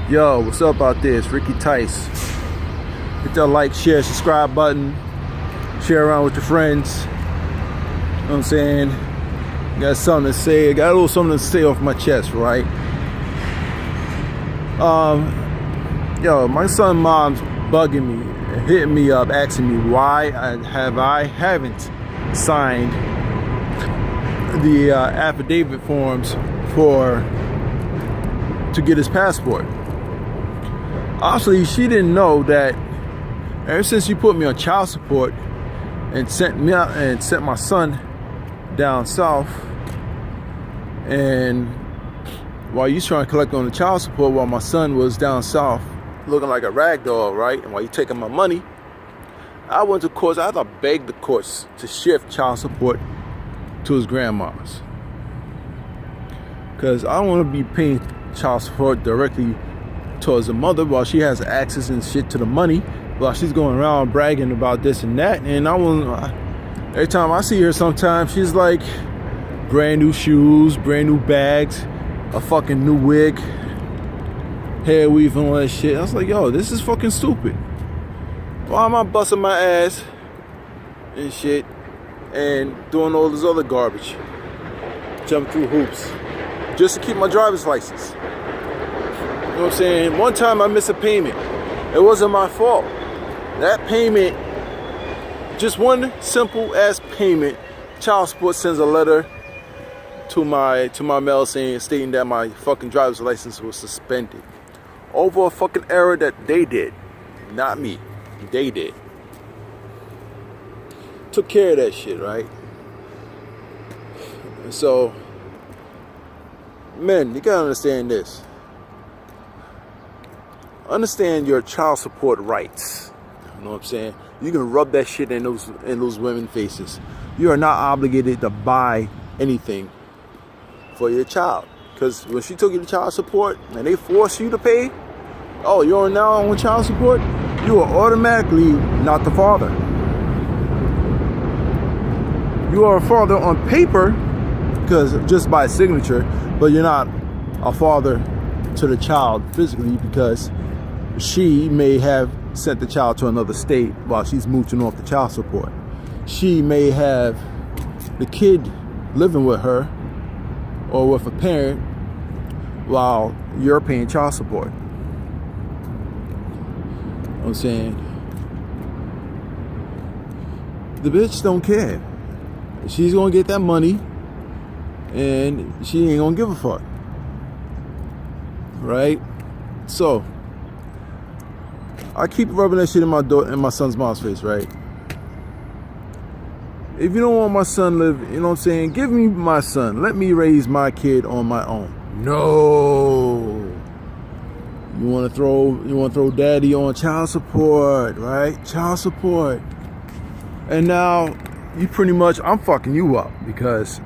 Yo, what's up out there? It's Ricky Tice. Hit that like, share, subscribe button. Share around with your friends. You know what I'm saying? Got something to say. Got a little something to say off my chest, right? Yo, my son's mom's bugging me, hitting me up, asking me why I haven't signed the affidavit forms to get his passport. Obviously, she didn't know that ever since you put me on child support and sent me out and sent my son down south, and while you trying to collect on the child support while my son was down south looking like a rag doll, right? And while you taking my money, I went to courts. I had to beg the courts to shift child support to his grandma's, because I don't want to be paying child support directly towards the mother while she has access and shit to the money, while she's going around bragging about this and that. And every time I see her, sometimes she's like brand new shoes, brand new bags, a fucking new wig, hair weave and all that shit. I was like, yo, this is fucking stupid. Why am I busting my ass and shit and doing all this other garbage, jumping through hoops just to keep my driver's license? You know what I'm saying? One time I missed a payment. It wasn't my fault. That payment, just one simple ass payment, child support sends a letter to my mail stating that my fucking driver's license was suspended over a fucking error that they did, not me. They did. Took care of that shit, right? So, men, you gotta understand this. Understand your child support rights. You know what I'm saying? You can rub that shit in those women's faces. You are not obligated to buy anything for your child, because when she took you to child support and they force you to pay, oh, you're now on child support, you are automatically not the father. You are a father on paper, because just by signature, but you're not a father to the child physically, because she may have sent the child to another state while she's mooching off the child support. She may have the kid living with her or with a parent while you're paying child support. You know what I'm saying? The bitch don't care. She's gonna get that money and she ain't gonna give a fuck. Right? So I keep rubbing that shit in my son's mom's face, right? If you don't want my son live, you know what I'm saying, give me my son. Let me raise my kid on my own. No. You wanna throw daddy on child support, right? Child support. And now you pretty much, I'm fucking you up, because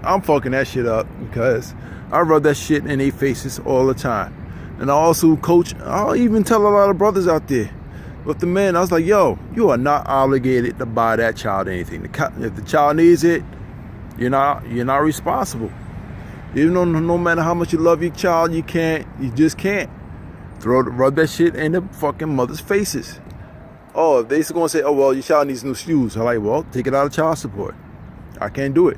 I'm fucking that shit up, because I rub that shit in their faces all the time. And I also coach, I'll even tell a lot of brothers out there, with the men, I was like, yo, you are not obligated to buy that child anything. If the child needs it, you're not responsible. Even though no matter how much you love your child, you just can't rub that shit in the fucking mother's faces. Oh, if they're gonna say, oh, well, your child needs new shoes, I'm like, well, take it out of child support. I can't do it.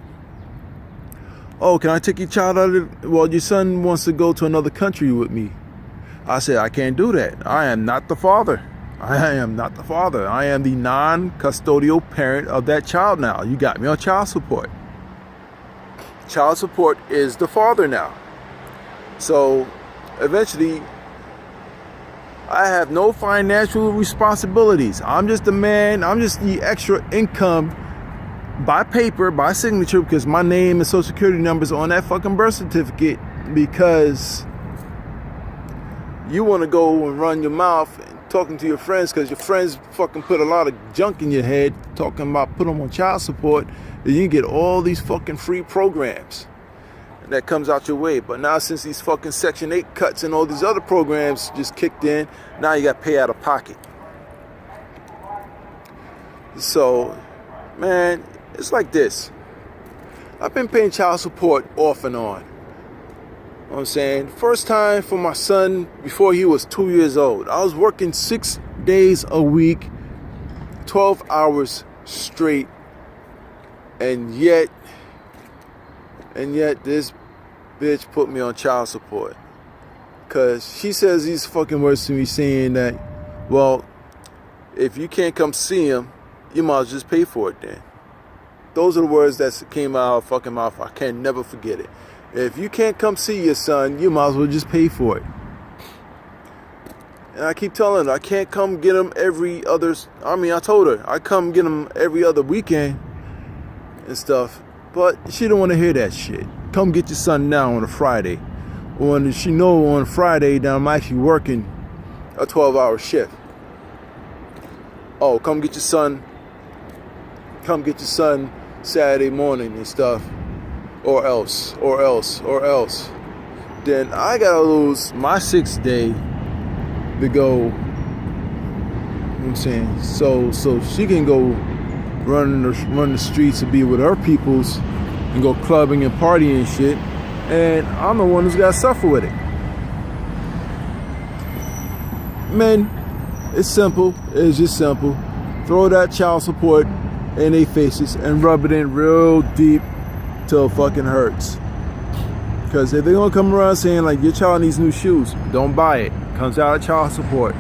Oh, can I take your child out of, well, your son wants to go to another country with me. I said, I can't do that. I am not the father. I am not the father. I am the non-custodial parent of that child now. You got me on child support. Child support is the father now. So eventually, I have no financial responsibilities. I'm just the man. I'm just the extra income by paper, by signature, because my name and social security number's on that fucking birth certificate, because you want to go and run your mouth talking to your friends, because your friends fucking put a lot of junk in your head talking about put them on child support, and you get all these fucking free programs that comes out your way. But now, since these fucking Section 8 cuts and all these other programs just kicked in, now you got to pay out of pocket. So, man, it's like this. I've been paying child support off and on know what I'm saying? First time for my son before he was 2 years old. I was working 6 days a week, 12 hours straight. And yet this bitch put me on child support. Cause she says these fucking words to me saying that, well, if you can't come see him, you might as well just pay for it then. Those are the words that came out of her fucking mouth. I can never forget it. If you can't come see your son, you might as well just pay for it. And I keep telling her, I can't come get him every other... I told her, I come get him every other weekend and stuff. But she don't want to hear that shit. Come get your son now on a Friday. When she know on Friday that I'm actually working a 12-hour shift. Oh, come get your son Saturday morning and stuff. Or else. Then I gotta lose my 6th day to go, you know what I'm saying? So she can go run the streets and be with her peoples and go clubbing and partying and shit. And I'm the one who's gotta suffer with it. Men, it's simple. It's just simple. Throw that child support in their faces and rub it in real deep till it fucking hurts. Because if they're gonna come around saying like your child needs new shoes, don't buy it. Comes out of child support.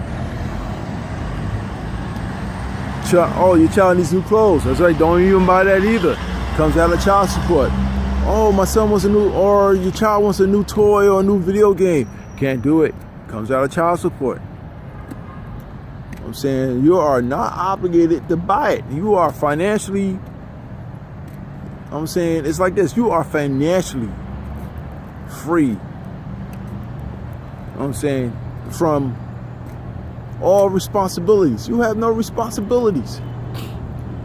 Oh, your child needs new clothes. That's right, don't even buy that either. Comes out of child support. Oh, my son wants or your child wants a new toy or a new video game. Can't do it. Comes out of child support. I'm saying you are not obligated to buy it. You are financially, I'm saying it's like this. You are financially free. I'm saying from all responsibilities. You have no responsibilities.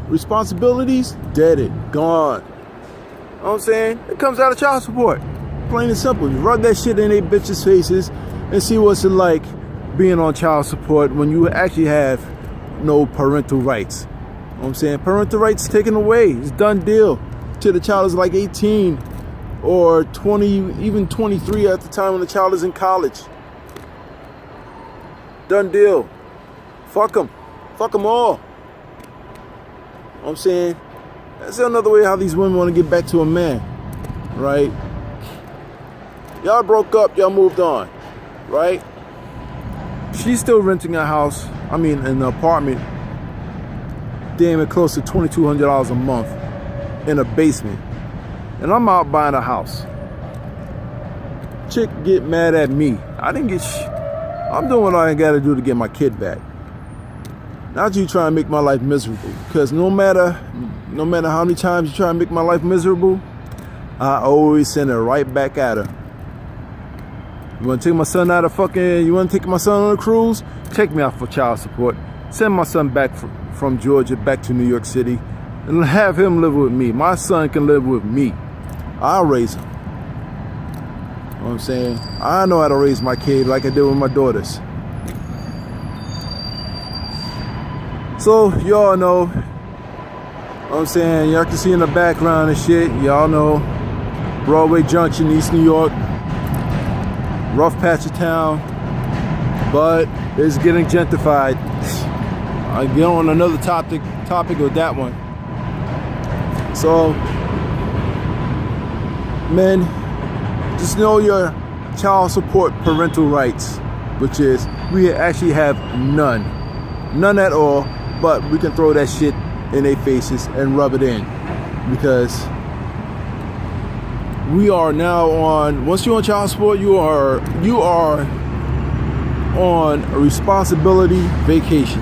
Responsibilities, deaded, gone. You know what I'm saying? It comes out of child support. Plain and simple. You rub that shit in they bitches' faces and see what's it like being on child support when you actually have no parental rights. You know what I'm saying? Parental rights taken away. It's done deal. Till the child is like 18 or 20, even 23 at the time when the child is in college. Done deal. Fuck them. Fuck them all. You know what I'm saying? That's another way how these women want to get back to a man. Right? Y'all broke up. Y'all moved on. Right? She's still renting a house. An apartment. Damn it, close to $2,200 a month in a basement. And I'm out buying a house. Chick get mad at me. I didn't get I'm doing what I gotta do to get my kid back. Not you trying to make my life miserable. Because no matter how many times you try to make my life miserable, I always send it right back at her. You want to take my son out of you want to take my son on a cruise? Take me out for child support. Send my son back from Georgia back to New York City and have him live with me. My son can live with me. I'll raise him. You know what I'm saying? I know how to raise my kid like I did with my daughters. So, y'all know, you know what I'm saying? Y'all can see in the background and shit. Y'all know Broadway Junction, East New York. Rough patch of town, but it's getting gentrified. I get on another topic with that one. So, men, just know your child support parental rights, which is we actually have none at all. But we can throw that shit in their faces and rub it in, because we are now on, once you're on child support, you are on a responsibility vacation.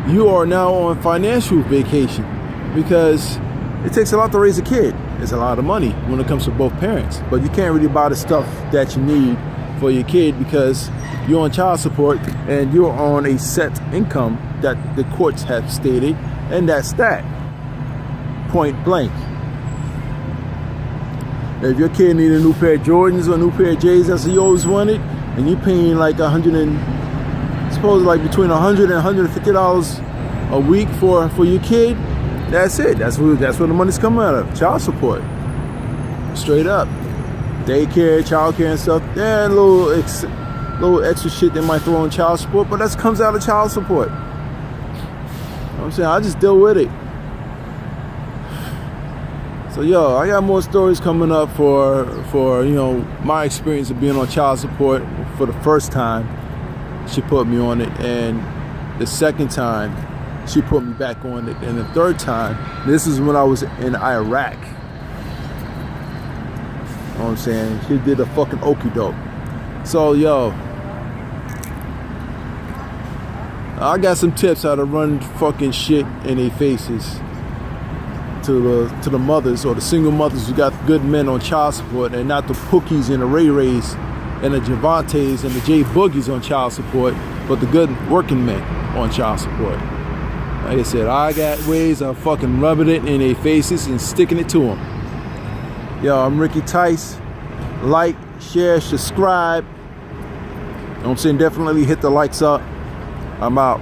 You are now on financial vacation, because it takes a lot to raise a kid. It's a lot of money when it comes to both parents, but you can't really buy the stuff that you need for your kid because you're on child support and you're on a set income that the courts have stated, and that's that. Point blank. If your kid need a new pair of Jordans or a new pair of J's as he always wanted, and you're paying like between $100 and $150 a week for your kid, that's it. That's where the money's coming out of. Child support. Straight up. daycare, childcare and stuff. Yeah, little extra shit they might throw on child support, but that comes out of child support. You know what I'm saying? I just deal with it. So yo, I got more stories coming up for you know, my experience of being on child support. For the first time she put me on it, and the second time she put me back on it, and the third time, this is when I was in Iraq. You know what I'm saying? She did a fucking okie doke. So yo, I got some tips how to run fucking shit in their faces to the mothers, or the single mothers who got good men on child support, and not the Pookies and the Ray Rays and the Javantes and the J Boogies on child support, but the good working men on child support. Like I said, I got ways of fucking rubbing it in their faces and sticking it to them. Yo, I'm Ricky Tice. Like, share, subscribe. You know what I'm saying? Definitely hit the likes up. I'm out.